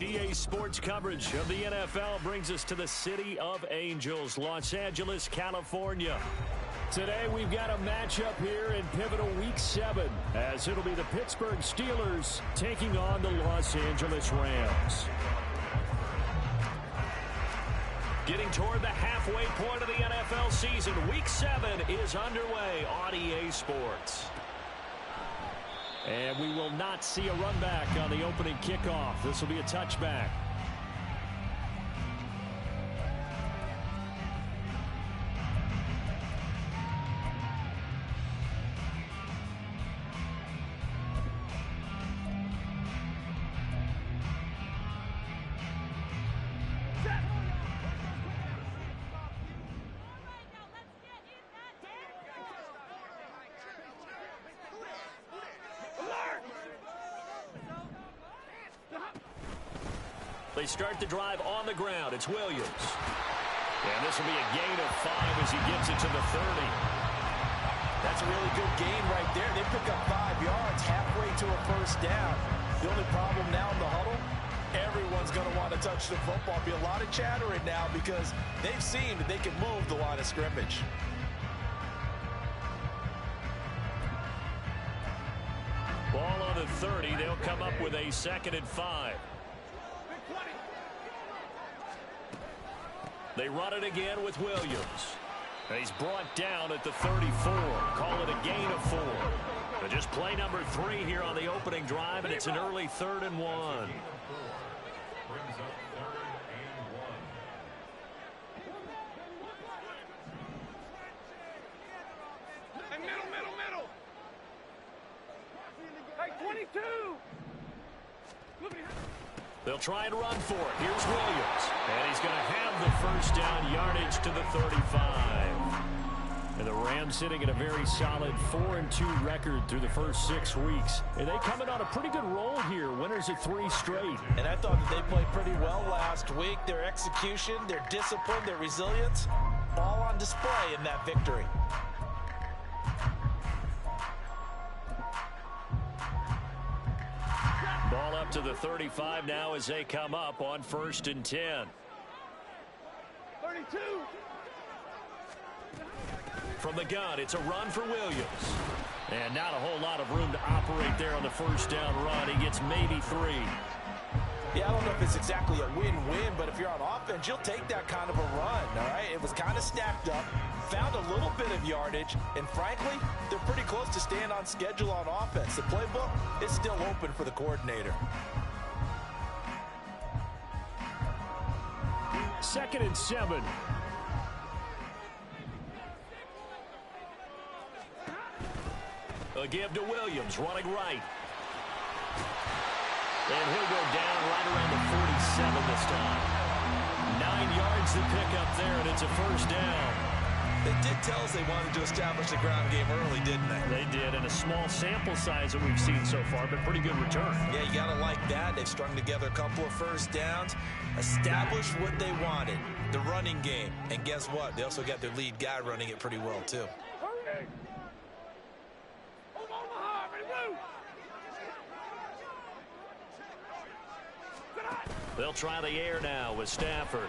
EA Sports coverage of the NFL brings us to the City of Angels, Los Angeles, California. Today we've got a matchup here in pivotal Week 7, as it'll be the Pittsburgh Steelers taking on the Los Angeles Rams. Getting toward the halfway point of the NFL season, Week 7 is underway on EA Sports. And we will not see a run back on the opening kickoff. This will be a touchback. They start the drive on the ground. It's Williams. And this will be a gain of 5 as he gets it to the 30. That's a really good gain right there. They pick up 5 yards halfway to a first down. The only problem now in the huddle, everyone's going to want to touch the football. Be a lot of chattering now because they've seen that they can move the line of scrimmage. Ball on the 30. They'll come up with a 2nd and 5. They run it again with Williams. And he's brought down at the 34. Call it a gain of 4. So just play number 3 here on the opening drive, and it's an early 3rd and 1. Hey, middle. Hey, 22. They'll try and run for it. Here's Williams. And he's going to have the first down yardage to the 35. And the Rams sitting at a very solid 4-2 record through the first 6 weeks. And they come in on a pretty good roll here. Winners of 3 straight. And I thought that they played pretty well last week. Their execution, their discipline, their resilience, all on display in that victory. Ball up to the 35 now as they come up on 1st and 10. 32. From the gun, it's a run for Williams. And not a whole lot of room to operate there on the first down run. He gets maybe 3. Yeah, I don't know if it's exactly a win-win, but if you're on offense, you'll take that kind of a run, all right? It was kind of stacked up, found a little bit of yardage, and frankly, they're pretty close to staying on schedule on offense. The playbook is still open for the coordinator. 2nd and 7. A give to Williams, running right. And he'll go down right around the 47 this time. 9 yards to pick up there, and it's a first down. They did tell us they wanted to establish the ground game early, didn't they? They did, and a small sample size that we've seen so far, but pretty good return. Yeah, you got to like that. They've strung together a couple of first downs, established what they wanted, the running game. And guess what? They also got their lead guy running it pretty well, too. They'll try the air now with Stafford.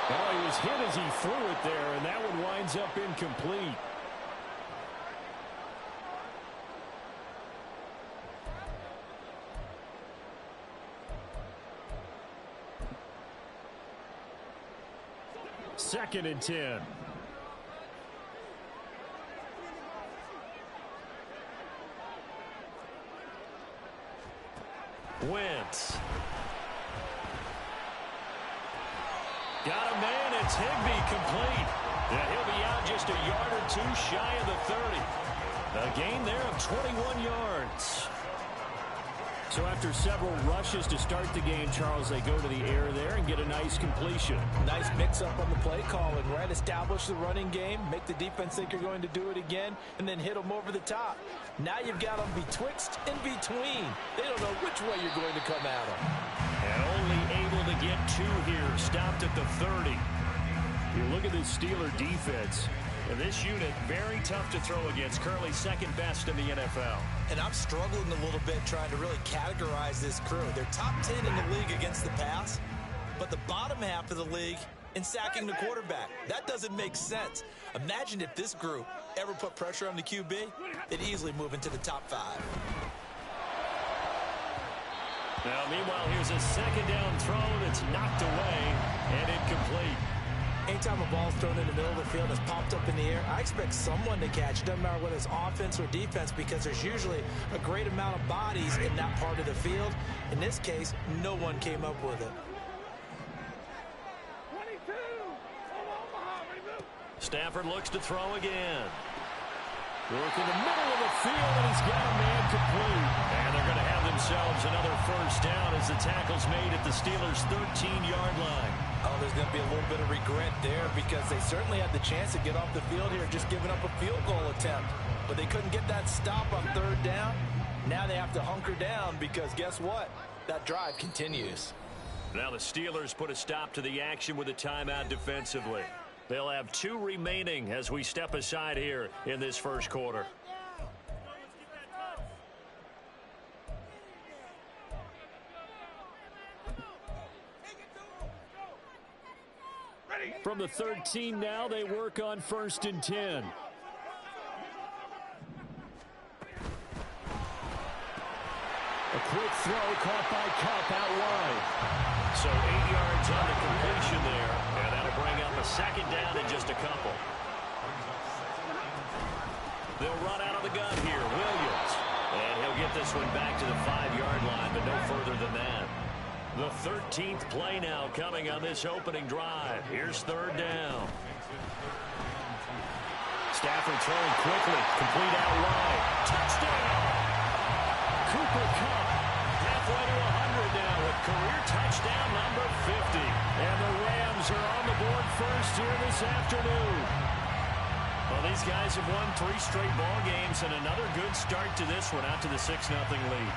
Oh, he was hit as he threw it there, and that one winds up incomplete. 2nd and 10. Wentz. Got a man. It's Higbee complete. Yeah, he'll be out just a yard or two shy of the 30. A gain there of 21 yards. So after several rushes to start the game, Charles, they go to the air there and get a nice completion. Nice mix-up on the play calling, right? Establish the running game, make the defense think you're going to do it again, and then hit them over the top. Now you've got them betwixt and between. They don't know which way you're going to come at them. And only able to get 2 here, stopped at the 30. You look at this Steeler defense. And this unit, very tough to throw against, currently 2nd best in the NFL. And I'm struggling a little bit trying to really categorize this crew. They're top 10 in the league against the pass, but the bottom half of the league in sacking the quarterback. That doesn't make sense. Imagine if this group ever put pressure on the QB, they'd easily move into the top 5. Now, meanwhile, here's a 2nd down throw that's knocked away and incomplete. Anytime a ball's thrown in the middle of the field and it's popped up in the air, I expect someone to catch it. Doesn't matter whether it's offense or defense, because there's usually a great amount of bodies in that part of the field. In this case, no one came up with it. 22. Stafford looks to throw again. Work in the middle of the field, and he's got a man complete. And they're going to have themselves another 1st down as the tackle's made at the Steelers' 13-yard line. Oh, there's going to be a little bit of regret there because they certainly had the chance to get off the field here, just giving up a field goal attempt. But they couldn't get that stop on 3rd down. Now they have to hunker down because guess what? That drive continues. Now the Steelers put a stop to the action with a timeout defensively. They'll have 2 remaining as we step aside here in this 1st quarter. From the 13 now, they work on 1st and 10. A quick throw caught by Cup out wide. So 8 yards on the completion there, and that'll bring up a 2nd down in just a couple. They'll run out of the gun here, Williams. And he'll get this one back to the 5-yard line, but no further than that. The 13th play now coming on this opening drive. Here's 3rd down. Stafford throwing quickly, complete out wide. Touchdown! Cooper Kupp halfway to 100 now with career touchdown number 50. And the Rams are on the board first here this afternoon. Well, these guys have won 3 straight ball games and another good start to this one out to the 6-0 lead.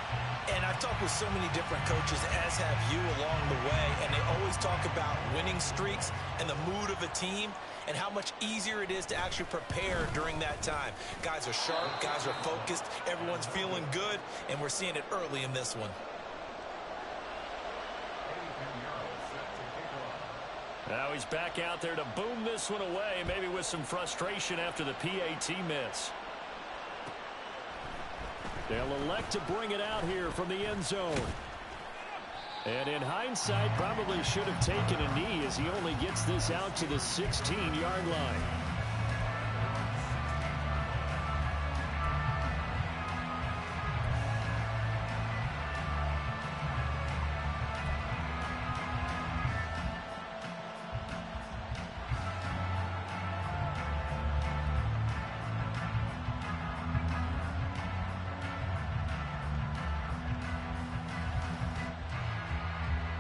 And I've talked with so many different coaches, as have you along the way, and they always talk about winning streaks and the mood of a team and how much easier it is to actually prepare during that time. Guys are sharp, guys are focused, everyone's feeling good, and we're seeing it early in this one. Now he's back out there to boom this one away, maybe with some frustration after the PAT miss. They'll elect to bring it out here from the end zone. And in hindsight, probably should have taken a knee as he only gets this out to the 16-yard line.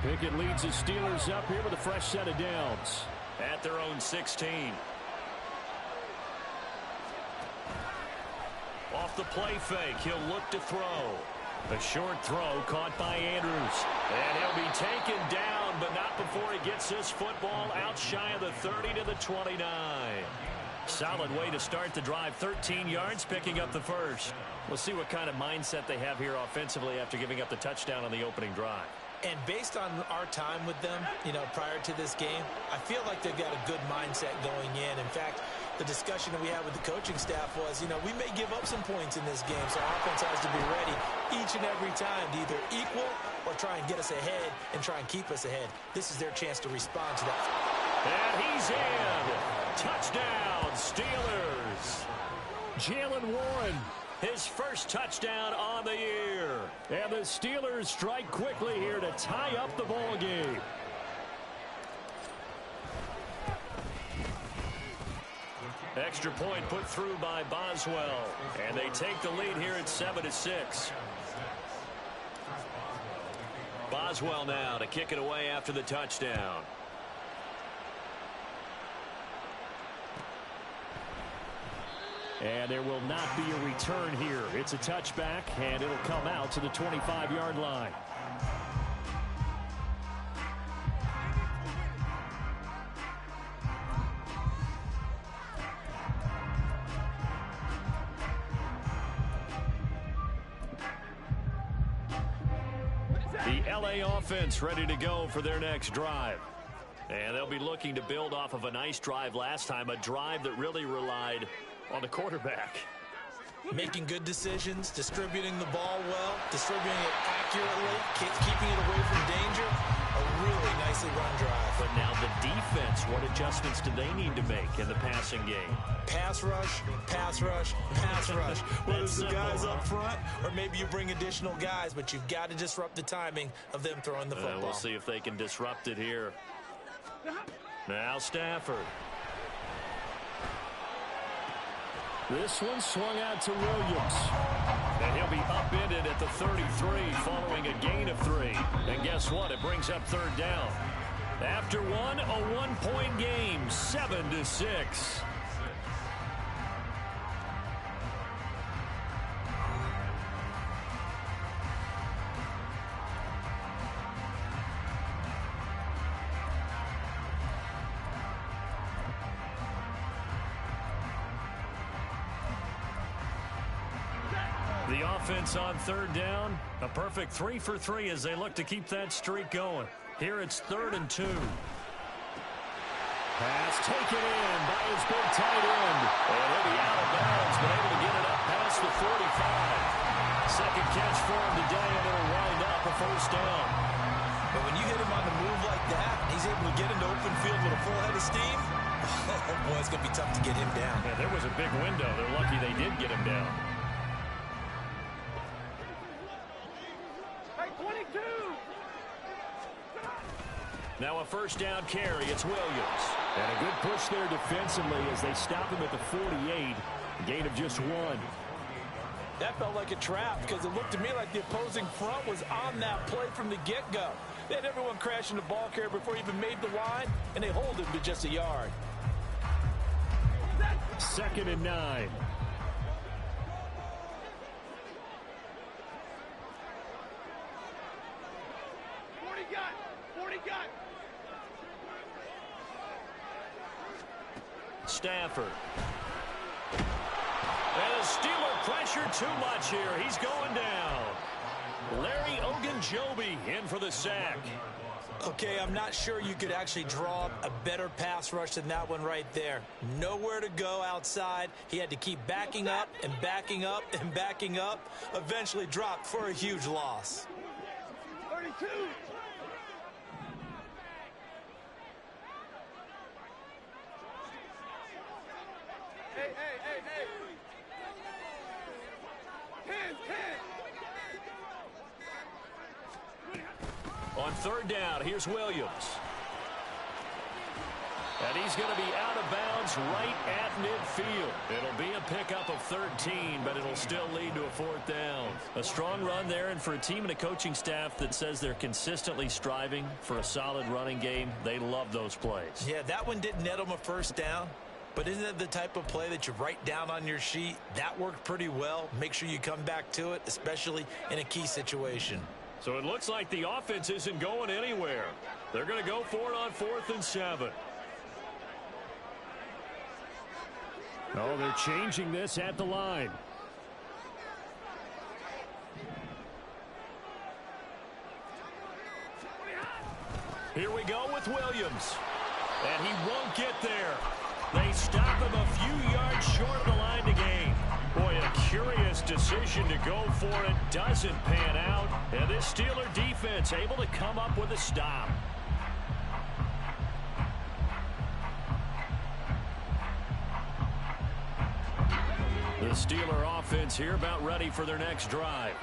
Pickett leads the Steelers up here with a fresh set of downs at their own 16. Off the play fake, he'll look to throw. A short throw caught by Andrews. And he'll be taken down, but not before he gets this football out shy of the 30 to the 29. Solid way to start the drive. 13 yards, picking up the first. We'll see what kind of mindset they have here offensively after giving up the touchdown on the opening drive. And based on our time with them, prior to this game, I feel like they've got a good mindset going in. In fact, the discussion that we had with the coaching staff was, we may give up some points in this game, so our offense has to be ready each and every time to either equal or try and get us ahead and try and keep us ahead. This is their chance to respond to that. And he's in. Touchdown, Steelers. Jalen Warren, his first touchdown on the year. And the Steelers strike quickly here to tie up the ball game. Extra point put through by Boswell. And they take the lead here at 7-6. Boswell now to kick it away after the touchdown. And there will not be a return here. It's a touchback, and it'll come out to the 25-yard line. The LA offense ready to go for their next drive. And they'll be looking to build off of a nice drive last time, a drive that really relied on the quarterback. Making good decisions, distributing the ball well, distributing it accurately, keeping it away from danger. A really nicely run drive. But now the defense, what adjustments do they need to make in the passing game? Pass rush, pass rush, pass rush. Whether it's the guys up front or maybe you bring additional guys, but you've got to disrupt the timing of them throwing the football. We'll see if they can disrupt it here. Now Stafford. This one swung out to Williams. And he'll be upended at the 33 following a gain of 3. And guess what? It brings up third down. After one, a one-point game, 7-6. The offense on third down, a perfect 3 for 3 as they look to keep that streak going. Here it's 3rd and 2. Pass taken in by his big tight end. And he'll be out of bounds, but able to get it up past the 45. Second catch for him today, and it'll wind up a first down. But when you hit him on the move like that, he's able to get into open field with a full head of steam. Oh, boy, it's going to be tough to get him down. Yeah, there was a big window. They're lucky they did get him down. Now a first down carry. It's Williams. And a good push there defensively as they stop him at the 48. A gain of just 1. That felt like a trap because it looked to me like the opposing front was on that play from the get-go. They had everyone crashing the ball carrier before he even made the line, and they hold him to just a yard. 2nd and 9. Stafford. And the Steeler pressure too much here. He's going down. Larry Ogunjobi in for the sack. Okay, I'm not sure you could actually draw up a better pass rush than that one right there. Nowhere to go outside. He had to keep backing up and backing up and backing up. Eventually dropped for a huge loss. 32. Hey. 10. On third down, here's Williams. And he's going to be out of bounds right at midfield. It'll be a pickup of 13, but it'll still lead to a 4th down. A strong run there, and for a team and a coaching staff that says they're consistently striving for a solid running game, they love those plays. Yeah, that one didn't net them a first down. But isn't it the type of play that you write down on your sheet? That worked pretty well. Make sure you come back to it, especially in a key situation. So it looks like the offense isn't going anywhere. They're going to go for it on 4th and 7. Oh, they're changing this at the line. Here we go with Williams. And he won't get there. They stop him a few yards short of the line to gain. Boy, a curious decision to go for it. Doesn't pan out. And this Steeler defense able to come up with a stop. The Steeler offense here about ready for their next drive.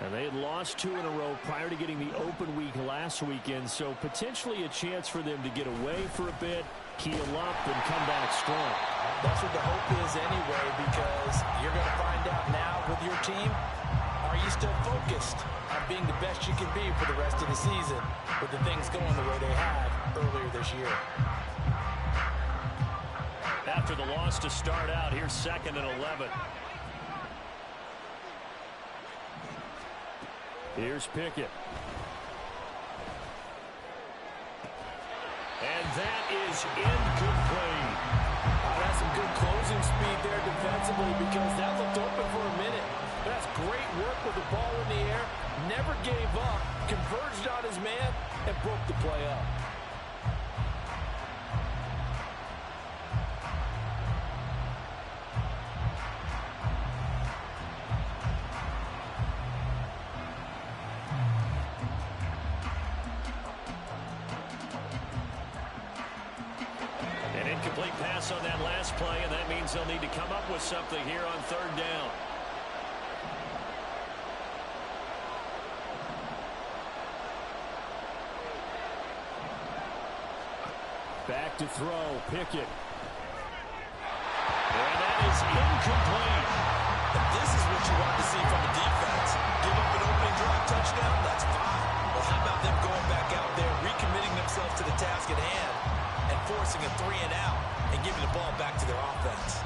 And they had lost 2 in a row prior to getting the open week last weekend, so potentially a chance for them to get away for a bit, heal up, and come back strong. That's what the hope is anyway, because you're going to find out now with your team, are you still focused on being the best you can be for the rest of the season with the things going the way they have earlier this year? After the loss to start out, here's 2nd and 11. Here's Pickett. And that is incomplete. That's some good closing speed there defensively, because that looked open for a minute. That's great work with the ball in the air. Never gave up, converged on his man, and broke the play up. Incomplete pass on that last play, and that means they'll need to come up with something here on 3rd down. Back to throw, Pickett. And that is incomplete. This is what you want to see from a defense. Give up an opening drive touchdown, that's fine. Well, how about them going back out there, recommitting themselves to the task at hand, and forcing a 3 and out and giving the ball back to their offense.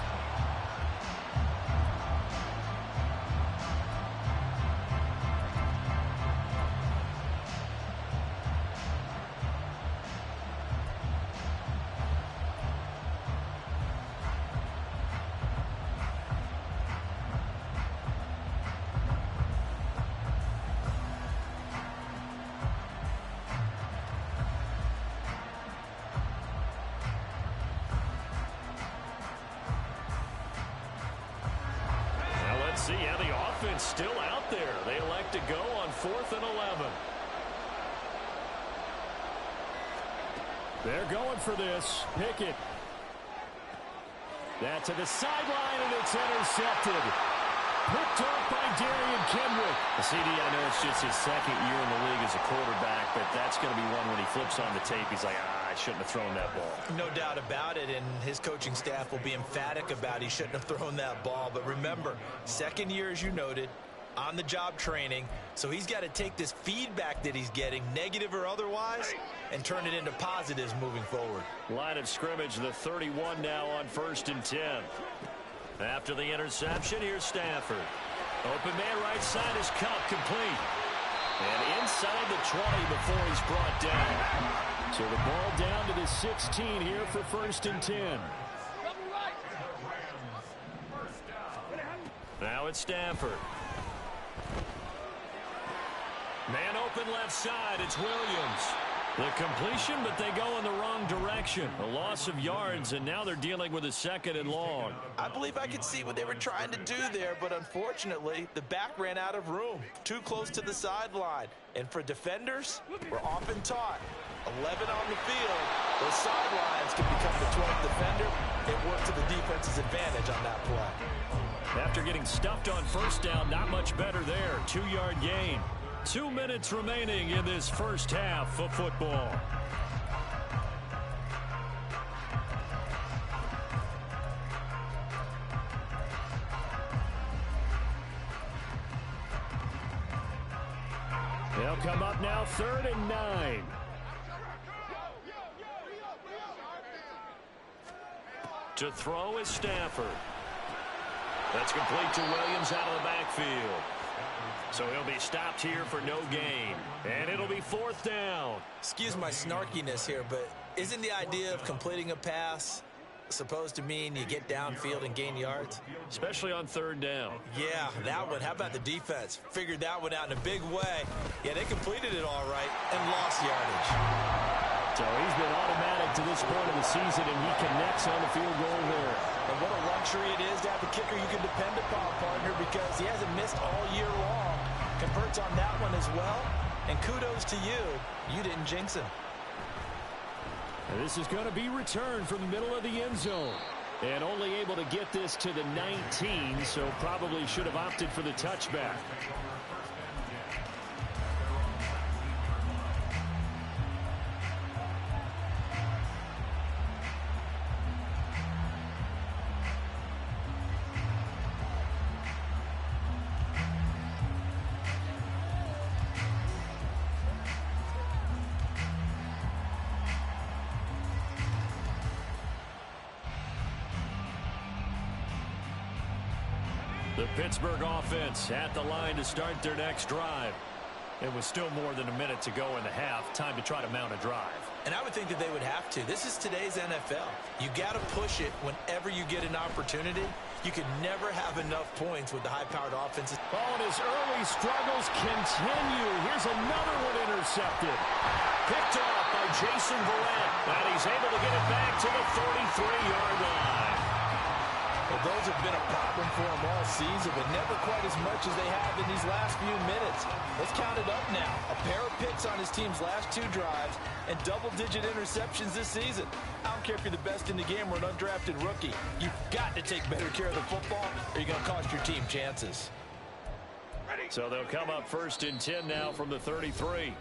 See how the offense still out there. They elect to go on 4th and 11. They're going for this. Pickett. That to the sideline, and it's intercepted. Picked off by Darian Kendrick. The CD, I know it's just his 2nd year in the league as a quarterback, but that's going to be one when he flips on the tape. He's like, I shouldn't have thrown that ball. No doubt about it, and his coaching staff will be emphatic about he shouldn't have thrown that ball. But remember, 2nd year, as you noted, on-the-job training, so he's got to take this feedback that he's getting, negative or otherwise, and turn it into positives moving forward. Line of scrimmage, the 31 now on 1st and 10. After the interception, here's Stafford. Open man right side is Cup, complete. And inside the 20 before he's brought down. So the ball down to the 16 here for 1st and 10. Now it's Stafford. Man open left side, it's Williams. The completion, but they go in the wrong direction. A loss of yards, and now they're dealing with a 2nd and long. I believe I could see what they were trying to do there, but unfortunately, the back ran out of room. Too close to the sideline. And for defenders, we're often taught, 11 on the field, those sidelines can become the 12th defender. It worked to the defense's advantage on that play. After getting stuffed on 1st down, not much better there. 2-yard gain. 2 minutes remaining in this 1st half of football. They'll come up now 3rd and 9. To throw is Stafford. That's complete to Williams out of the backfield. So he'll be stopped here for no gain. And it'll be 4th down. Excuse my snarkiness here, but isn't the idea of completing a pass supposed to mean you get downfield and gain yards? Especially on 3rd down. Yeah, that one. How about the defense? Figured that one out in a big way. Yeah, they completed it all right and lost yardage. So he's been automatic to this point of the season, and he connects on the field goal there. And what a luxury it is to have a kicker you can depend upon, partner, because he hasn't missed all year long. Converts on that one as well. And kudos to you. You didn't jinx him. And this is going to be returned from the middle of the end zone. And only able to get this to the 19, so probably should have opted for the touchback. The Pittsburgh offense at the line to start their next drive. It was still more than a minute to go in the half. Time to try to mount a drive. And I would think that they would have to. This is today's NFL. You got to push it whenever you get an opportunity. You can never have enough points with the high-powered offenses. Oh, and his early struggles continue. Here's another one intercepted. Picked off by Jason Verrett. And he's able to get it back to the 33-yard line. Well, those have been a problem for him all season, but never quite as much as they have in these last few minutes. Let's count it up now. A pair of picks on his team's last 2 drives and double-digit interceptions this season. I don't care if you're the best in the game or an undrafted rookie. You've got to take better care of the football or you're going to cost your team chances. So they'll come up 1st and 10 now from the 33.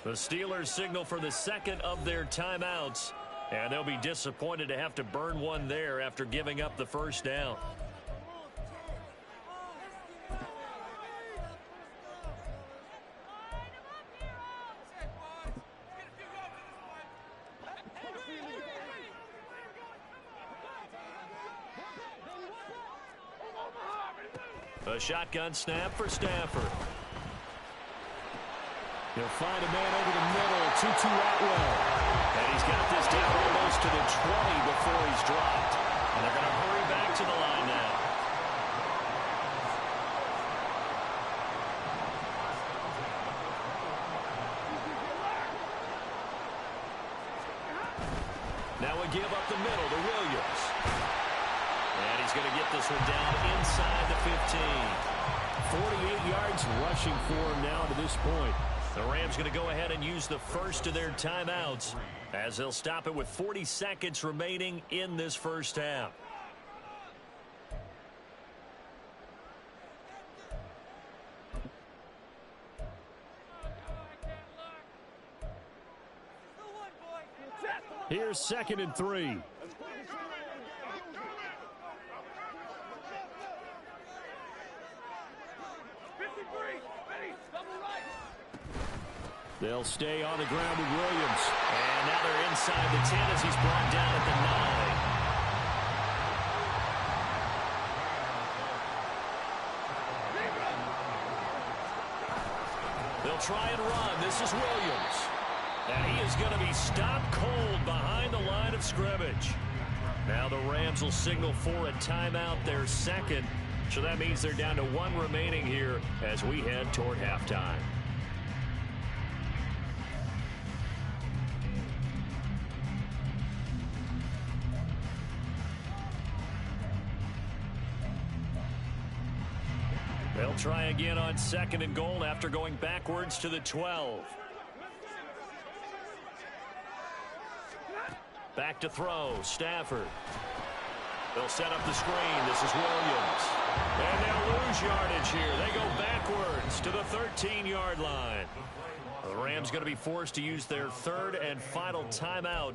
The Steelers signal for the second of their timeouts. And they'll be disappointed to have to burn one there after giving up the first down. A shotgun snap for Stafford. He'll find a man over the middle. Tutu Atwell. And he's got this down almost to the 20 before he's dropped. And they're going to hurry back to the line now. Now we give up the middle to Williams. And he's going to get this one down inside the 15. 48 yards rushing for him now to this point. The Rams going to go ahead and use the first of their timeouts as they'll stop it with 40 seconds remaining in this first half. Here's 2nd and 3. They'll stay on the ground with Williams. And now they're inside the 10 as he's brought down at the 9. They'll try and run. This is Williams. And he is going to be stopped cold behind the line of scrimmage. Now the Rams will signal for a timeout, their second. So that means they're down to 1 remaining here as we head toward halftime. They'll try again on 2nd and goal after going backwards to the 12. Back to throw, Stafford. They'll set up the screen. This is Williams. And they'll lose yardage here. They go backwards to the 13-yard line. The Rams going to be forced to use their 3rd and final timeout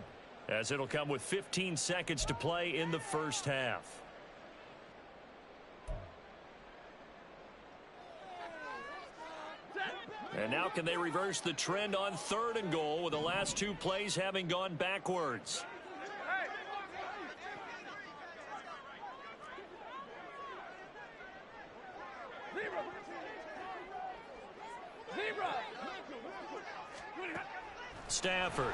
as it'll come with 15 seconds to play in the first half. And now can they reverse the trend on 3rd and goal with the last 2 plays having gone backwards? Stafford.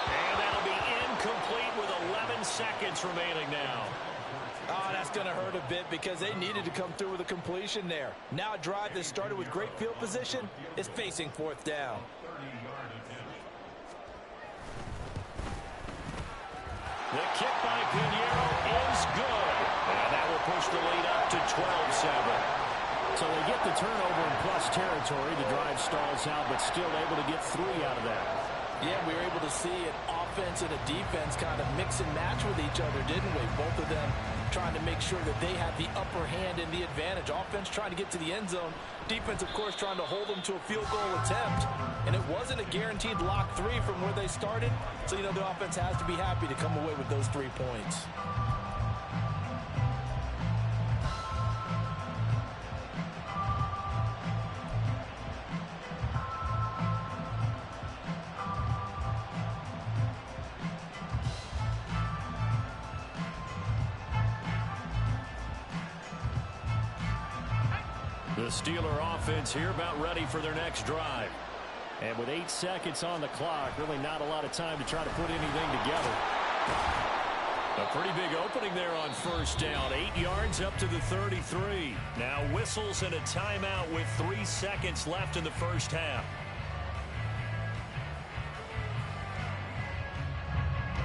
And that'll be incomplete with 11 seconds remaining now. Oh, that's going to hurt a bit because they needed to come through with a completion there. Now a drive that started with great field position is facing 4th down. The kick by Pinheiro is good. And that will push the lead up to 12-7. So they get the turnover in plus territory. The drive stalls out, but still able to get 3 out of that. Yeah, we were able to see an offense and a defense kind of mix and match with each other, didn't we? Both of them trying to make sure that they have the upper hand and the advantage. Offense trying to get to the end zone. Defense, of course, trying to hold them to a field goal attempt. And it wasn't a guaranteed lock 3 from where they started. So, the offense has to be happy to come away with those 3 points. The Steeler offense here about ready for their next drive. And with 8 seconds on the clock, really not a lot of time to try to put anything together. A pretty big opening there on first down. 8 yards up to the 33. Now whistles and a timeout with 3 seconds left in the first half.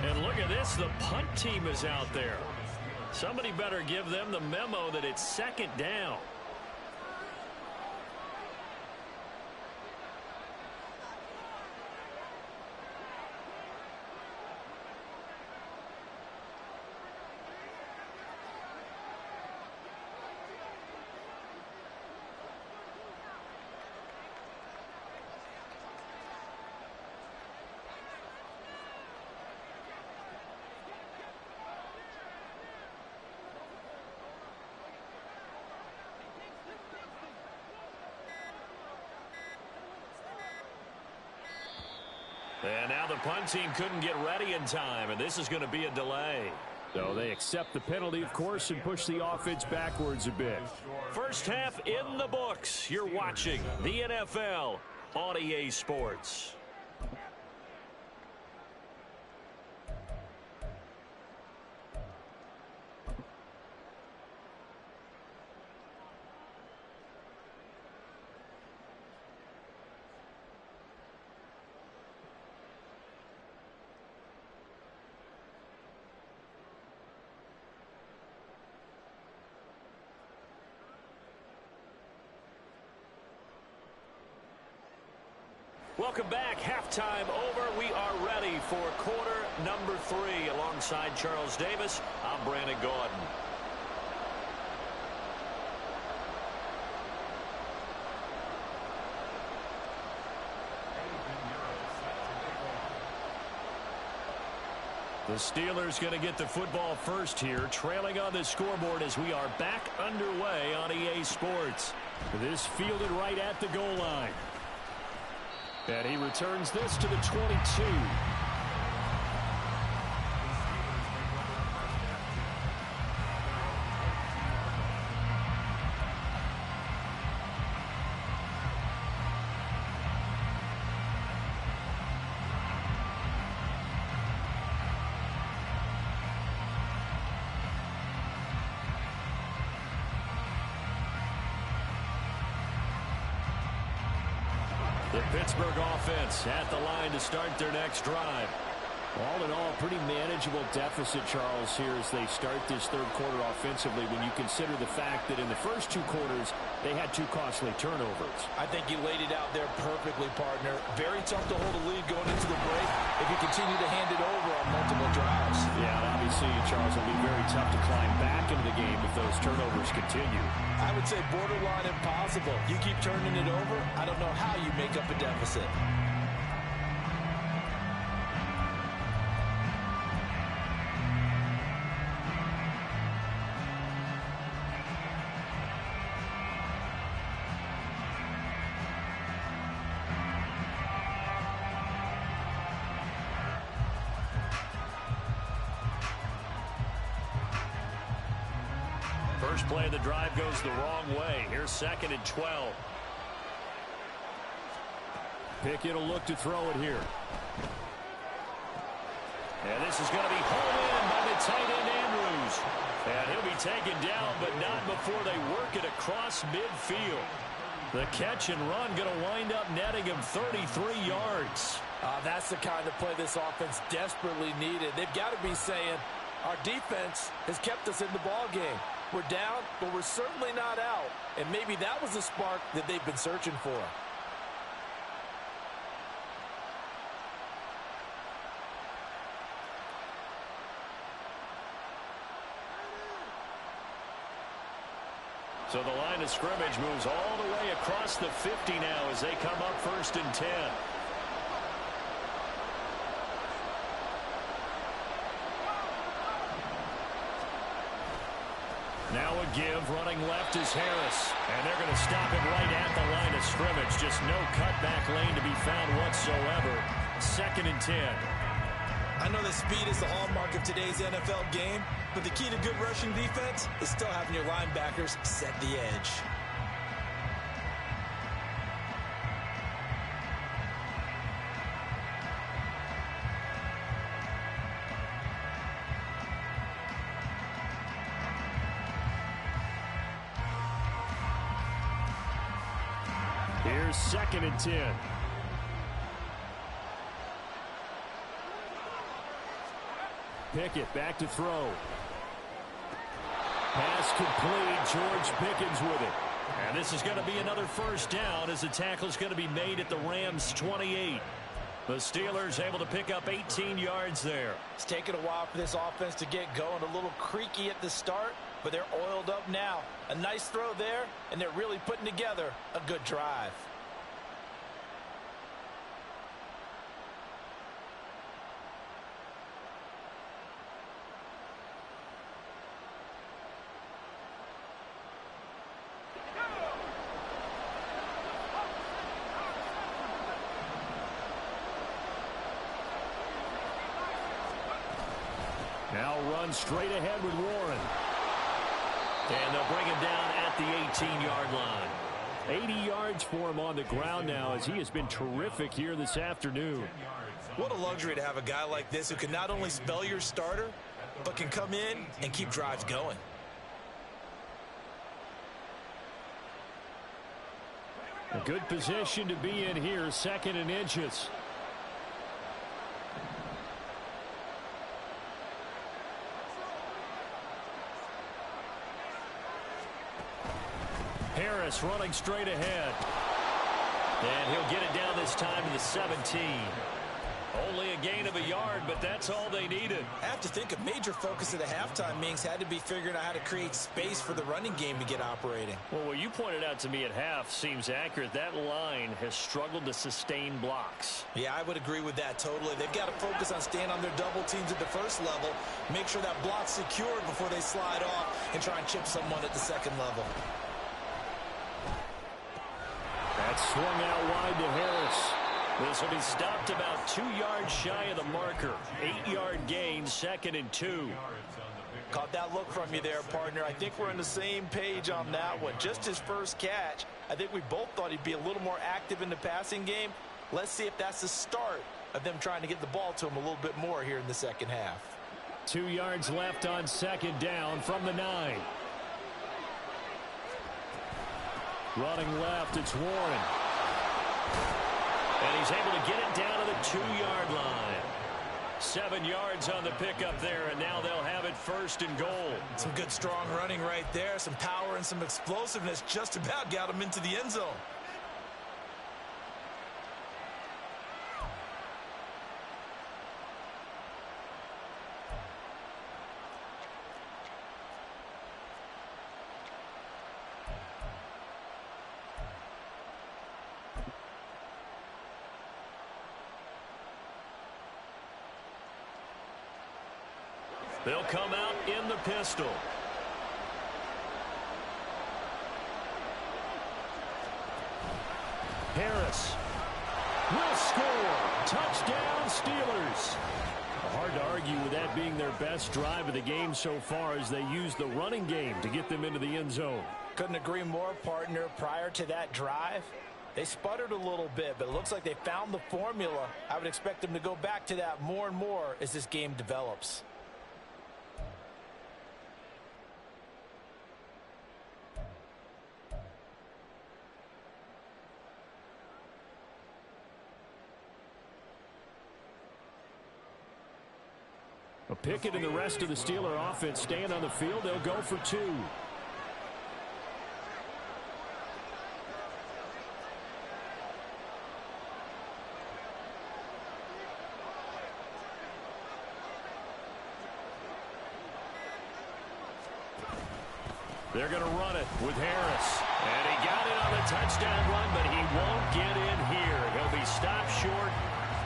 And look at this, the punt team is out there. Somebody better give them the memo that it's second down. And now the punt team couldn't get ready in time, and this is going to be a delay. So they accept the penalty, of course, and push the offense backwards a bit. First half in the books. You're watching the NFL on EA Sports. Welcome back. Halftime over. We are ready for quarter number 3. Alongside Charles Davis, I'm Brandon Gaudin. The Steelers going to get the football first here, trailing on the scoreboard as we are back underway on EA Sports. This fielded right at the goal line. And he returns this to the 22. The Pittsburgh offense at the line to start their next drive. All in all, pretty manageable deficit, Charles, here as they start this third quarter offensively when you consider the fact that in the first 2 quarters, they had 2 costly turnovers. I think you laid it out there perfectly, partner. Very tough to hold a lead going into the break if you continue to hand it over on multiple drives. Yeah, and obviously, Charles, it'll be very tough to climb back into the game if those turnovers continue. I would say borderline impossible. You keep turning it over, I don't know how you make up a deficit. First play of the drive goes the wrong way. Here's 2nd and 12. Pickett will look to throw it here. And this is going to be hauled in by the tight end Andrews. And he'll be taken down, but not before they work it across midfield. The catch and run going to wind up netting him 33 yards. That's the kind of play this offense desperately needed. They've got to be saying, our defense has kept us in the ball game. We're down, but we're certainly not out. And maybe that was the spark that they've been searching for. So the line of scrimmage moves all the way across the 50 now as they come up 1st and 10. Now a give, running left is Harris. And they're going to stop him right at the line of scrimmage. Just no cutback lane to be found whatsoever. 2nd and 10. I know that speed is the hallmark of today's NFL game, but the key to good rushing defense is still having your linebackers set the edge. Here's 2nd and 10. Pickett back to throw. Pass complete. George Pickens with it. And this is going to be another 1st down as the tackle is going to be made at the Rams' 28. The Steelers able to pick up 18 yards there. It's taken a while for this offense to get going. A little creaky at the start, but they're oiled up now. A nice throw there, and they're really putting together a good drive. Now run straight ahead with Warren. And they'll bring him down at the 18-yard line. 80 yards for him on the ground now as he has been terrific here this afternoon. What a luxury to have a guy like this who can not only spell your starter, but can come in and keep drives going. A good position to be in here, 2nd and inches. Harris running straight ahead. And he'll get it down this time to the 17. Only a gain of a yard, but that's all they needed. I have to think a major focus of the halftime meetings had to be figuring out how to create space for the running game to get operating. Well, what you pointed out to me at half seems accurate. That line has struggled to sustain blocks. Yeah, I would agree with that totally. They've got to focus on staying on their double teams at the 1st level, make sure that block's secured before they slide off and try and chip someone at the 2nd level. That's swung out wide to Harris. This will be stopped about 2 yards shy of the marker. 8-yard gain, 2nd and 2. Caught that look from you there, partner. I think we're on the same page on that one. Just his first catch. I think we both thought he'd be a little more active in the passing game. Let's see if that's the start of them trying to get the ball to him a little bit more here in the 2nd half. 2 yards left on 2nd down from the 9. Running left, it's Warren. And he's able to get it down to the 2-yard line. 7 yards on the pickup there, and now they'll have it 1st and goal. Some good strong running right there. Some power and some explosiveness just about got him into the end zone. They'll come out in the pistol. Harris will score. Touchdown, Steelers. Hard to argue with that being their best drive of the game so far as they use the running game to get them into the end zone. Couldn't agree more, partner. Prior to that drive, they sputtered a little bit, but it looks like they found the formula. I would expect them to go back to that more and more as this game develops. Pickett and the rest of the Steeler offense staying on the field. They'll go for 2. They're going to run it with Harris. And he got it on the touchdown run, but he won't get in here. He'll be stopped short,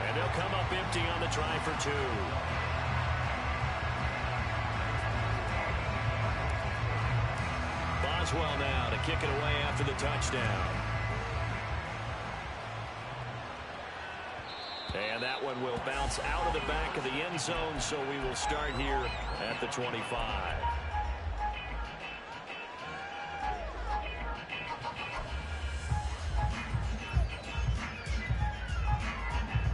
and they'll come up empty on the try for 2. Boswell now to kick it away after the touchdown. And that one will bounce out of the back of the end zone, so we will start here at the 25.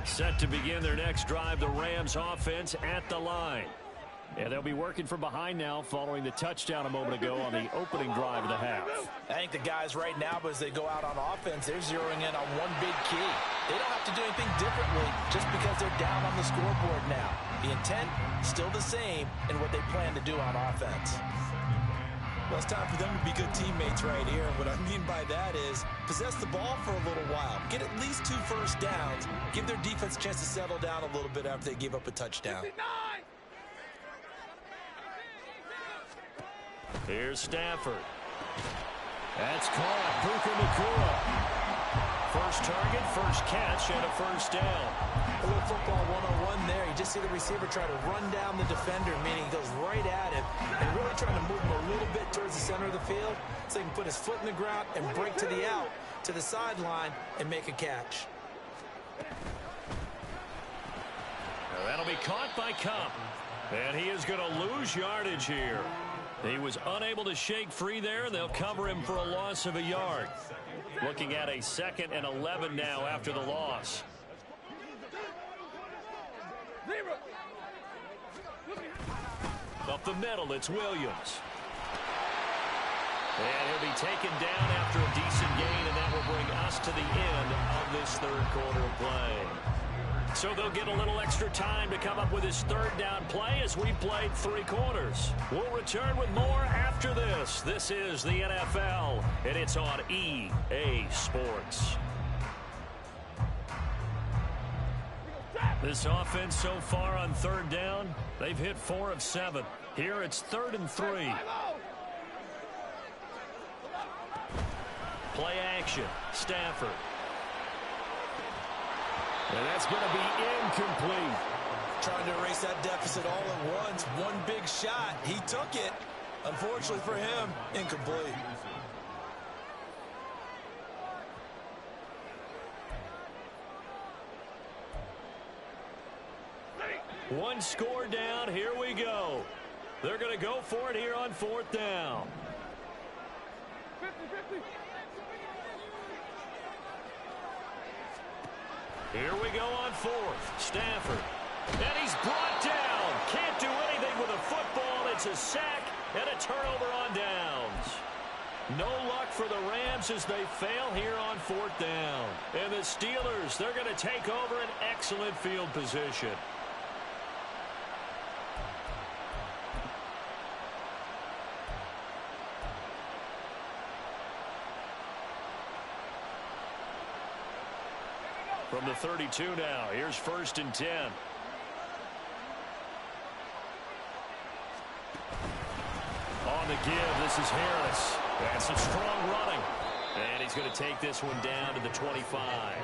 Set to begin their next drive, the Rams offense at the line. Yeah, they'll be working from behind now following the touchdown a moment ago on the opening drive of the half. I think the guys right now, as they go out on offense, they're zeroing in on one big key. They don't have to do anything differently just because they're down on the scoreboard now. The intent, still the same in what they plan to do on offense. Well, it's time for them to be good teammates right here. What I mean by that is possess the ball for a little while. Get at least 2 first downs. Give their defense a chance to settle down a little bit after they give up a touchdown. 59! Here's Stafford. That's caught. Puka Nacua. First target, first catch, and a first down. A little football 101 there. You just see the receiver try to run down the defender, meaning he goes right at him and really trying to move him a little bit towards the center of the field so he can put his foot in the ground and break to the out, to the sideline, and make a catch. Now that'll be caught by Cup. And he is going to lose yardage here. He was unable to shake free there. They'll cover him for a loss of a yard. Looking at a 2nd and 11 now after the loss. Up the middle, it's Williams. And he'll be taken down after a decent gain, and that will bring us to the end of this third quarter of play. So they'll get a little extra time to come up with his third down play as we've played 3 quarters. We'll return with more after this. This is the NFL, and it's on EA Sports. This offense so far on third down, they've hit 4 of 7. Here it's 3rd and 3. Play action, Stafford. And that's going to be incomplete. Trying to erase that deficit all at once. One big shot. He took it. Unfortunately for him, incomplete. One score down. Here we go. They're going to go for it here on 4th down. 50-50. Here we go on 4th. Stafford. And he's brought down. Can't do anything with a football. It's a sack and a turnover on downs. No luck for the Rams as they fail here on 4th down. And the Steelers, they're going to take over an excellent field position. From the 32 now, here's 1st and 10. On the give, this is Harris. And some strong running. And he's going to take this one down to the 25.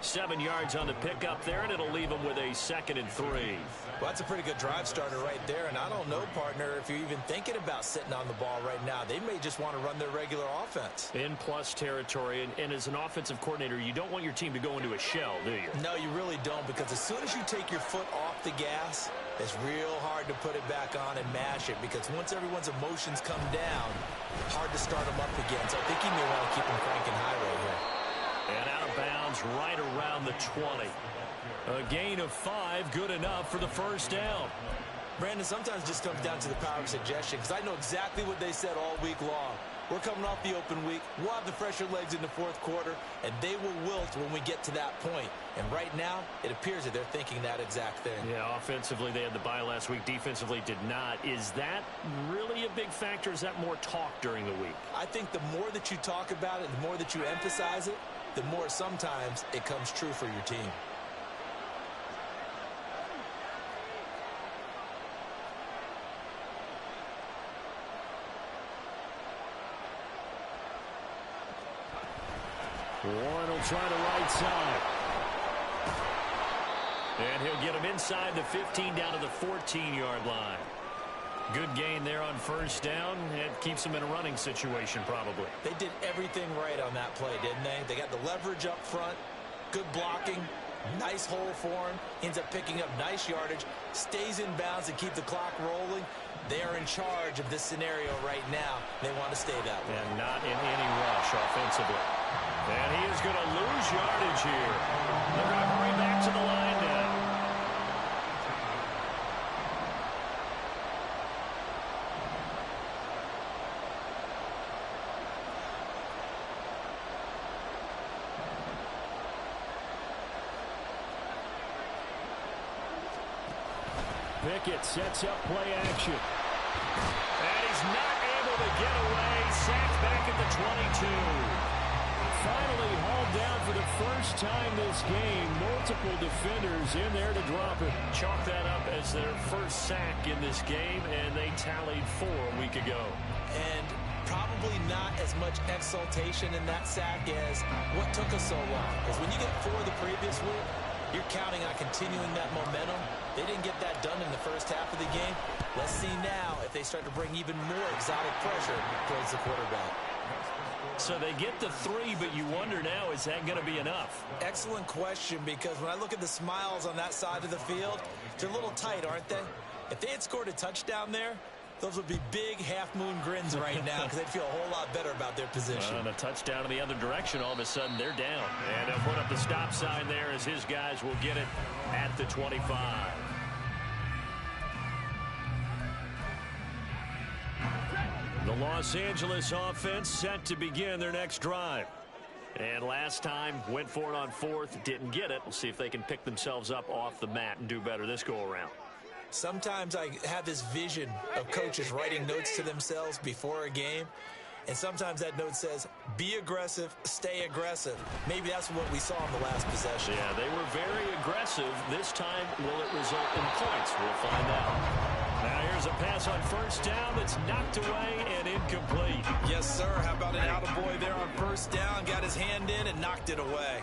7 yards on the pickup there, and it'll leave him with a 2nd and 3. Well, that's a pretty good drive starter right there. And I don't know, partner, if you're even thinking about sitting on the ball right now. They may just want to run their regular offense. In plus territory, and as an offensive coordinator, you don't want your team to go into a shell, do you? No, you really don't, because as soon as you take your foot off the gas, it's real hard to put it back on and mash it, because once everyone's emotions come down, hard to start them up again. So I think you may want to keep them cranking high right here. And out of bounds right around the 20. A gain of 5, good enough for the first down. Brandon, sometimes it just comes down to the power of suggestion, because I know exactly what they said all week long. We're coming off the open week. We'll have the fresher legs in the 4th quarter, and they will wilt when we get to that point. And right now, it appears that they're thinking that exact thing. Yeah, offensively, they had the bye last week. Defensively, did not. Is that really a big factor? Is that more talk during the week? I think the more that you talk about it, the more that you emphasize it, the more sometimes it comes true for your team. Warren will try the right side. And he'll get him inside the 15 down to the 14-yard line. Good gain there on first down. It keeps him in a running situation probably. They did everything right on that play, didn't they? They got the leverage up front, good blocking, nice hole for him. Ends up picking up nice yardage, stays in bounds to keep the clock rolling. They are in charge of this scenario right now. They want to stay that way. And not in any rush offensively. And he is going to lose yardage here. They're going to hurry back to the line now. Pickett sets up play action. And he's not able to get away. Sacked back at the 22. Finally hauled down for the first time this game. Multiple defenders in there to drop it. Chalk that up as their first sack in this game, and they tallied 4 a week ago. And probably not as much exultation in that sack as what took us so long. Because when you get 4 the previous week, you're counting on continuing that momentum. They didn't get that done in the first half of the game. Let's see now if they start to bring even more exotic pressure towards the quarterback. So they get the 3, but you wonder now, is that going to be enough? Excellent question, because when I look at the smiles on that side of the field, they're a little tight, aren't they? If they had scored a touchdown there, those would be big half-moon grins right now because they'd feel a whole lot better about their position. And a touchdown in the other direction, all of a sudden they're down. And they'll put up the stop sign there as his guys will get it at the 25. The Los Angeles offense set to begin their next drive. And last time, went for it on 4th, didn't get it. We'll see if they can pick themselves up off the mat and do better this go-around. Sometimes I have this vision of coaches writing notes to themselves before a game, and sometimes that note says, be aggressive, stay aggressive. Maybe that's what we saw in the last possession. Yeah, they were very aggressive. This time, will it result in points? We'll find out. Now here's a pass on first down that's knocked away and incomplete. Yes, sir. How about an attaboy there on first down? Got his hand in and knocked it away.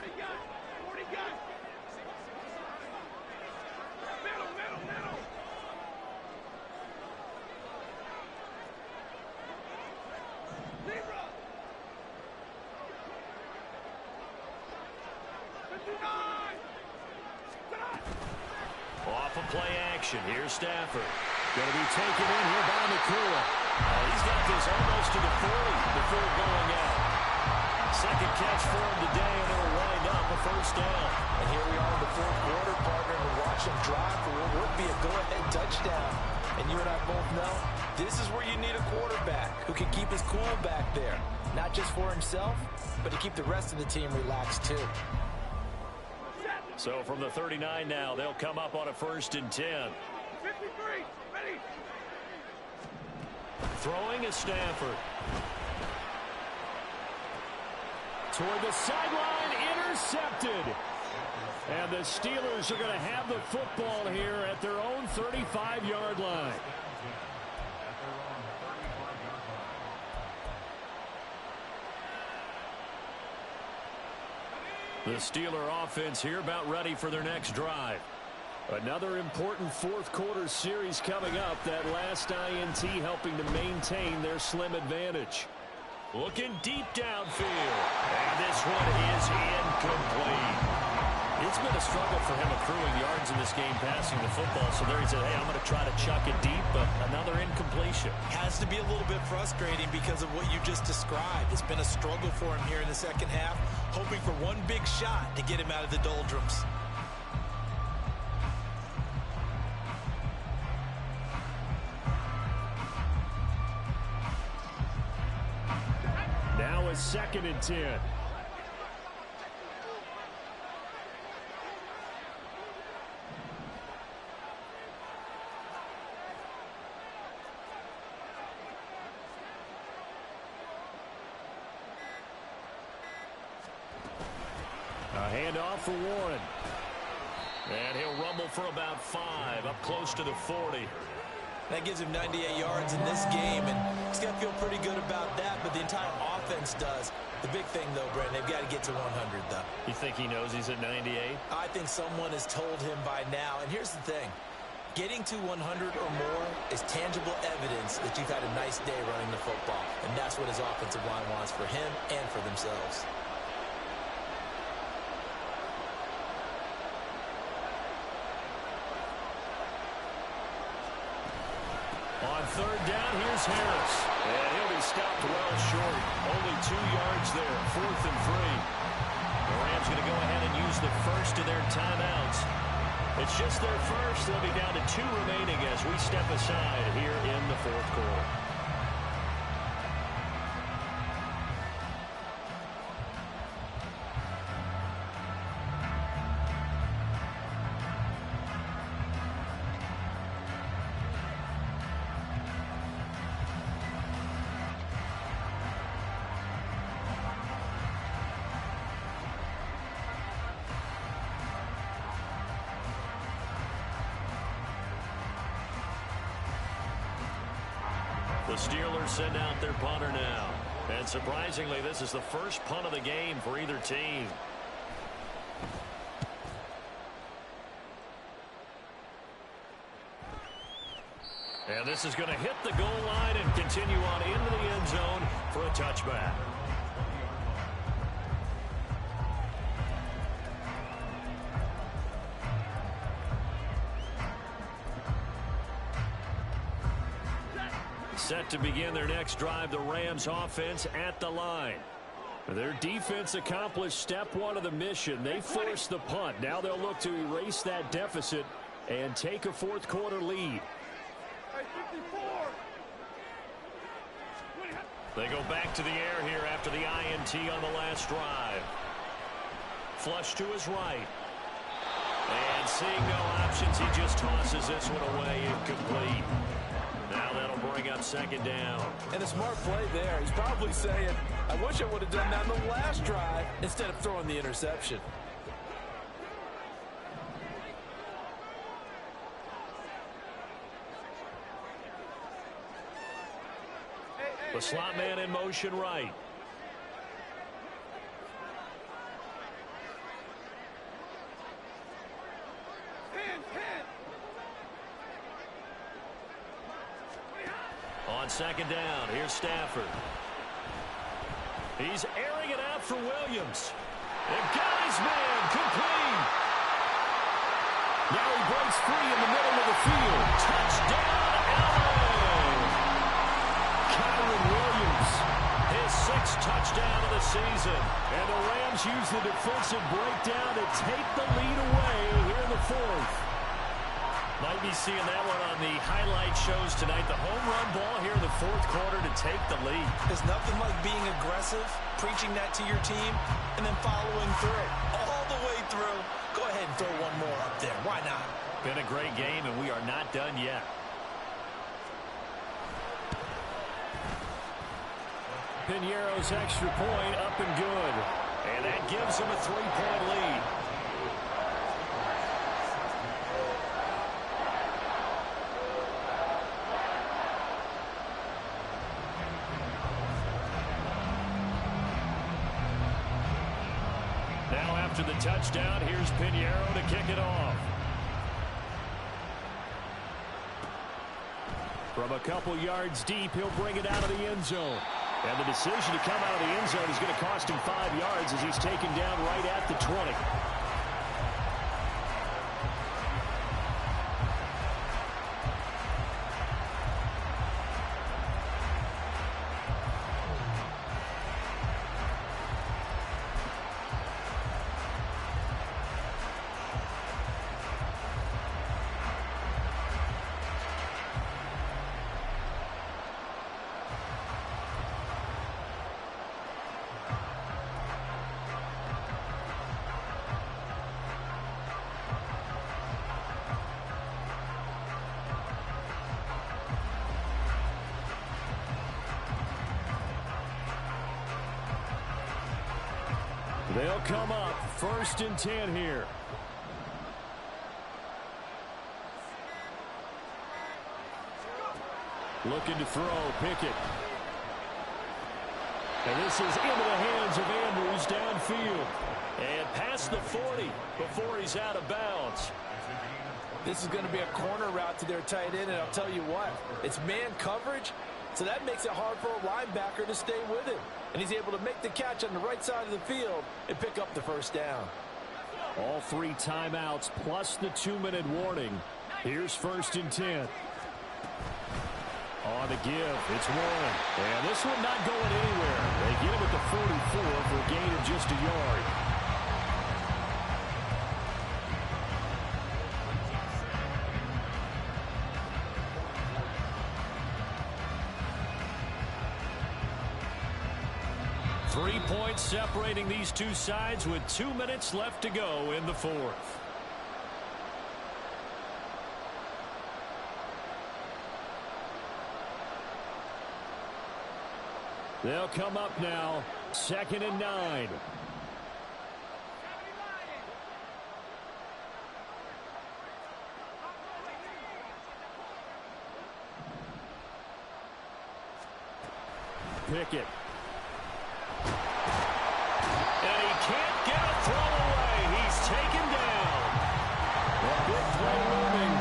Off of play action. Here's Stafford. Going to be taken in here by McCool. He's got this almost to the 40 before going out. Second catch for him today, and it'll wind up a first down. And here we are in the 4th quarter, partner, and watch him drive for what would be a go-ahead touchdown. And you and I both know this is where you need a quarterback who can keep his cool back there. Not just for himself, but to keep the rest of the team relaxed too. So from the 39 now, they'll come up on a 1st and 10. 53, ready. Throwing is Stafford. Toward the sideline, intercepted. And the Steelers are going to have the football here at their own 35-yard line. The Steeler offense here about ready for their next drive. Another important 4th quarter series coming up. That last INT helping to maintain their slim advantage. Looking deep downfield. And this one is incomplete. It's been a struggle for him accruing yards in this game passing the football. So there he said, hey, I'm going to try to chuck it deep, but another incompletion. Has to be a little bit frustrating because of what you just described. It's been a struggle for him here in the second half, hoping for one big shot to get him out of the doldrums. Now a 2nd and 10. A handoff for Warren. And he'll rumble for about 5, up close to the 40. That gives him 98 yards in this game, and he's got to feel pretty good about that, but the entire offense does. The big thing, though, Brent, they've got to get to 100, though. You think he knows he's at 98? I think someone has told him by now. And here's the thing. Getting to 100 or more is tangible evidence that you've had a nice day running the football. And that's what his offensive line wants for him and for themselves. On third down, here's Harris. And he'll be stopped well short. Only 2 yards there, 4th and 3. The Rams going to go ahead and use the first of their timeouts. It's just their first. They'll be down to 2 remaining as we step aside here in the 4th quarter. The Steelers send out their punter now. And surprisingly, this is the first punt of the game for either team. And this is going to hit the goal line and continue on into the end zone for a touchback. Set to begin their next drive, the Rams offense at the line. Their defense accomplished step 1 of the mission. They forced the punt. Now they'll look to erase that deficit and take a 4th quarter lead. They go back to the air here after the INT on the last drive. Flush to his right. And seeing no options, he just tosses this one away incomplete. Now that'll bring up 2nd down. And a smart play there. He's probably saying, I wish I would have done that on the last drive instead of throwing the interception. The slot man in motion right. On 2nd down, here's Stafford. He's airing it out for Williams. And got his man complete. Now he breaks free in the middle of the field. Touchdown, LA! Kyron Williams, his 6th touchdown of the season. And the Rams use the defensive breakdown to take the lead away here in the 4th. Might be seeing that one on the highlight shows tonight. The home run ball here in the 4th quarter to take the lead. There's nothing like being aggressive, preaching that to your team, and then following through. All the way through. Go ahead and throw one more up there. Why not? Been a great game, and we are not done yet. Piñeiro's extra point up and good. And that gives him a 3-point lead. Now after the touchdown, here's Piñeiro to kick it off. From a couple yards deep, he'll bring it out of the end zone. And the decision to come out of the end zone is going to cost him 5 yards as he's taken down right at the 20. They'll come up 1st and 10 here. Looking to throw, Pickett. And this is into the hands of Andrews downfield. And past the 40 before he's out of bounds. This is going to be a corner route to their tight end, and I'll tell you what, it's man coverage, so that makes it hard for a linebacker to stay with him. And he's able to make the catch on the right side of the field and pick up the first down. All 3 timeouts plus the 2-minute warning. Here's 1st and 10. On the give, it's Warren. And this one not going anywhere. They get him at the 44 for a gain of just a yard. Three points separating these two sides with 2 minutes left to go in the 4th. They'll come up now, 2nd and 9. Pickett. And he can't get a throw away. He's taken down. A big play looming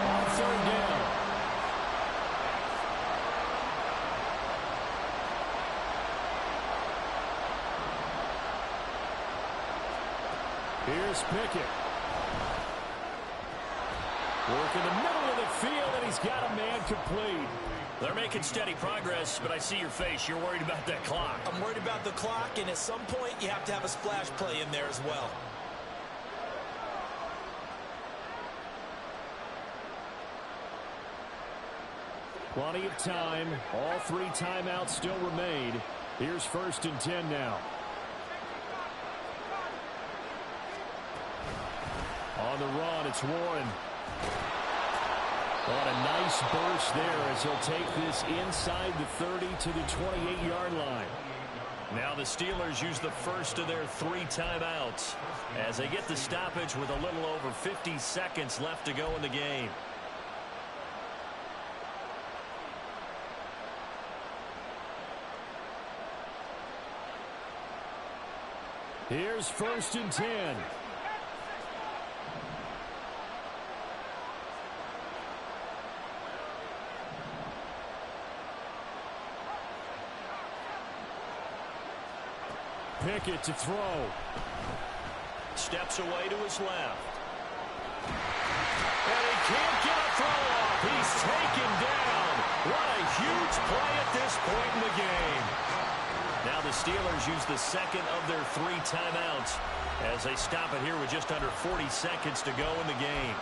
on 3rd down. Here's Pickett. Work in the middle of the field, and he's got a man complete. They're making steady progress, but I see your face. You're worried about that clock. I'm worried about the clock, and at some point, you have to have a splash play in there as well. Plenty of time. All 3 timeouts still remain. Here's 1st and 10 now. On the run, it's Warren. On a nice burst there as he'll take this inside the 30 to the 28-yard line. Now the Steelers use the first of their 3 timeouts as they get the stoppage with a little over 50 seconds left to go in the game. Here's 1st and 10. Pickett to throw. Steps away to his left. And he can't get a throw off. He's taken down. What a huge play at this point in the game. Now the Steelers use the 2nd of their 3 timeouts as they stop it here with just under 40 seconds to go in the game.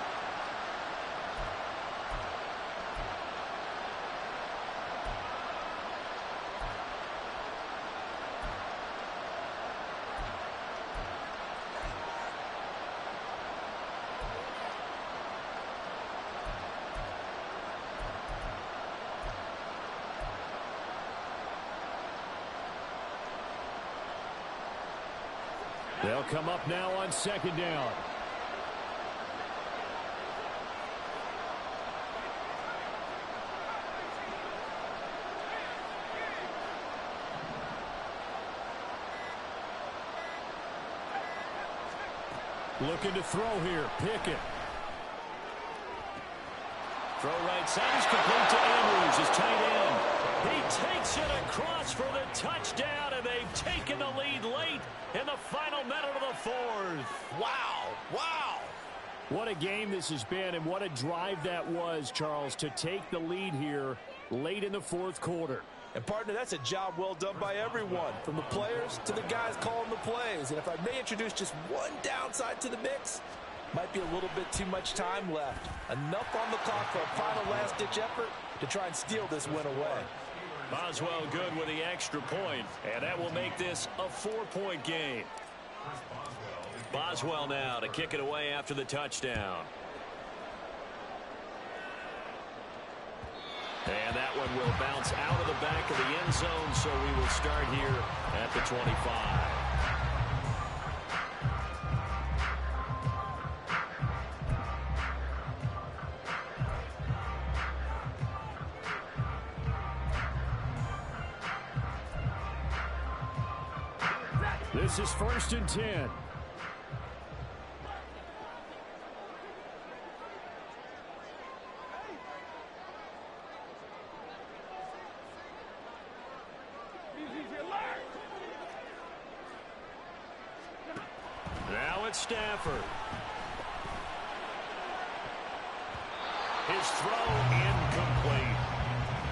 They'll come up now on 2nd down. Looking to throw here. Pickett. Throw right side is complete to Andrews, his tight end. He takes it across for the touchdown, and they've taken the lead late in the final minute of the 4th. Wow. Wow. What a game this has been, and what a drive that was, Charles, to take the lead here late in the 4th quarter. And, partner, that's a job well done by everyone, from the players to the guys calling the plays. And if I may introduce just one downside to the mix, might be a little bit too much time left. Enough on the clock for a final last-ditch effort to try and steal this win away. Boswell good with the extra point, and that will make this a 4-point game. Boswell now to kick it away after the touchdown. And that one will bounce out of the back of the end zone, so we will start here at the 25. This is 1st and 10. Now it's Stafford. His throw incomplete.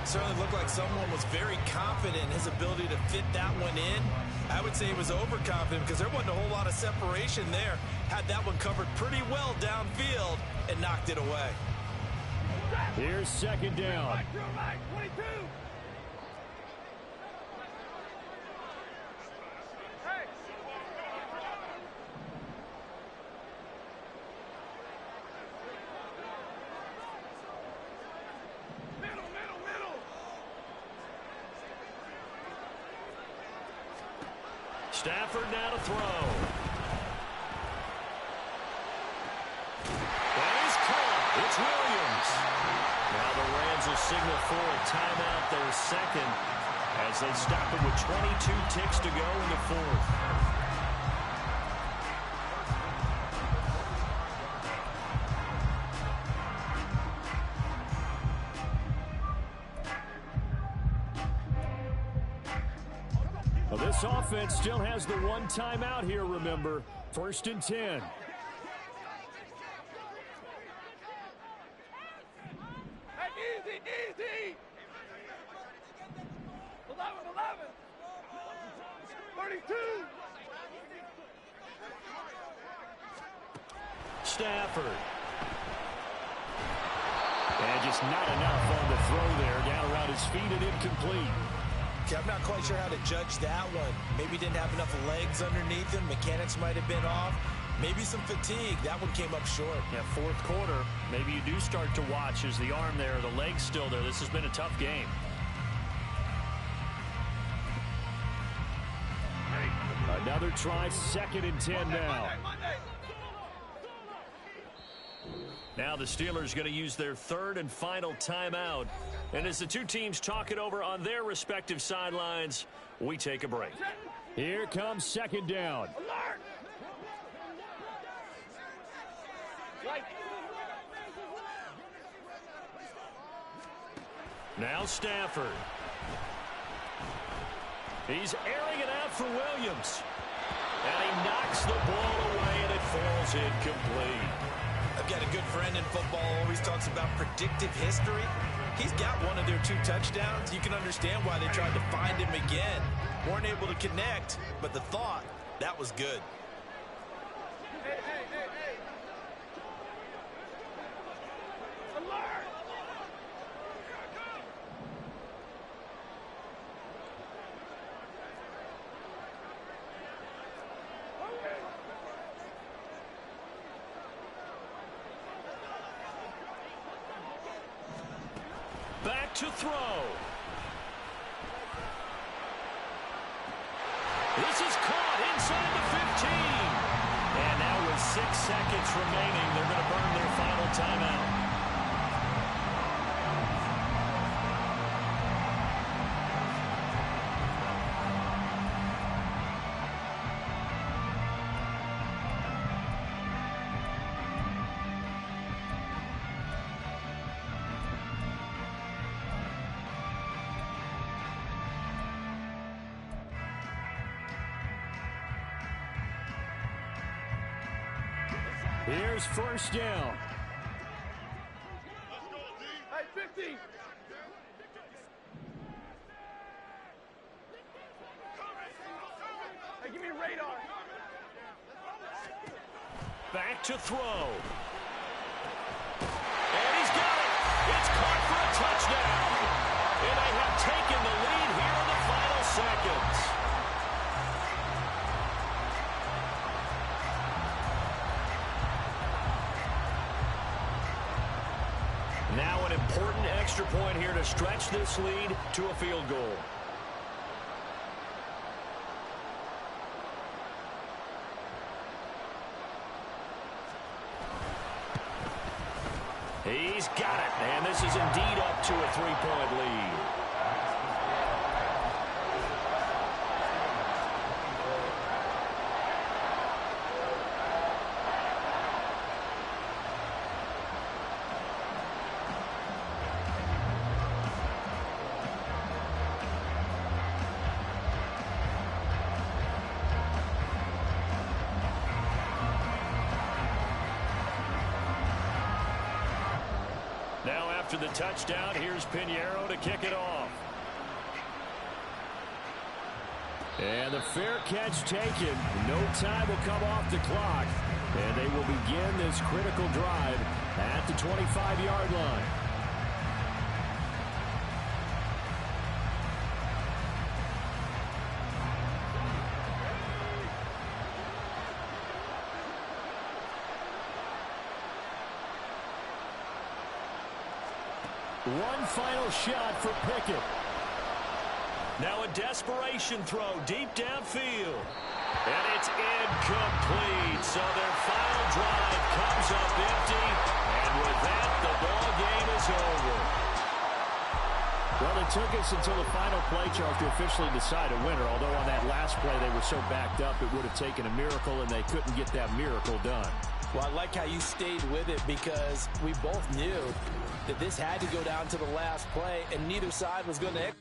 Certainly looked like someone was very confident in his ability to fit that one in. I would say he was overconfident because there wasn't a whole lot of separation there. Had that one covered pretty well downfield and knocked it away. Here's 2nd down. 22. Stafford now to throw. That is caught. It's Williams. Now the Rams will signal for a timeout, their second, as they stop it with 22 ticks to go in the 4th. Well, this offense still has the one timeout here, remember. 1st and 10. Hey, easy, easy. 11. 32. Stafford. And just not enough on the throw there. Down around his feet and incomplete. Okay, I'm not quite sure how to judge that one. Maybe didn't have enough legs underneath him. Mechanics might have been off. Maybe some fatigue. That one came up short. Yeah, 4th quarter. Maybe you do start to watch as the arm there, the leg's still there. This has been a tough game. Another try, 2nd and 10 now. Now the Steelers going to use their 3rd and final timeout. And as the two teams talk it over on their respective sidelines, we take a break. Here comes 2nd down. Now Stafford. He's airing it out for Williams. And he knocks the ball away, and it falls incomplete. I've got a good friend in football, always talks about predictive history. He's got one of their 2 touchdowns. You can understand why they tried to find him again. Weren't able to connect, but the thought, that was good. Hey. Alert. Back to throw. This is caught inside the 15. And now with 6 seconds remaining, they're going to burn their final timeout. Here's 1st down. Hey, 50. Hey, give me radar. Back to throw. And he's got it. It's caught for a touchdown. And they have taken the lead here in the final seconds. Now an important extra point here to stretch this lead to a field goal. He's got it, and this is indeed up to a 3-point lead. After the touchdown, here's Pinheiro to kick it off. And the fair catch taken. No time will come off the clock. And they will begin this critical drive at the 25-yard line. One final shot for Pickett. Now a desperation throw deep downfield. And it's incomplete. So their final drive comes up empty. And with that, the ball game is over. Well, it took us until the final play, Charles, to officially decide a winner. Although on that last play they were so backed up, it would have taken a miracle, and they couldn't get that miracle done. Well, I like how you stayed with it because we both knew that this had to go down to the last play, and neither side was going to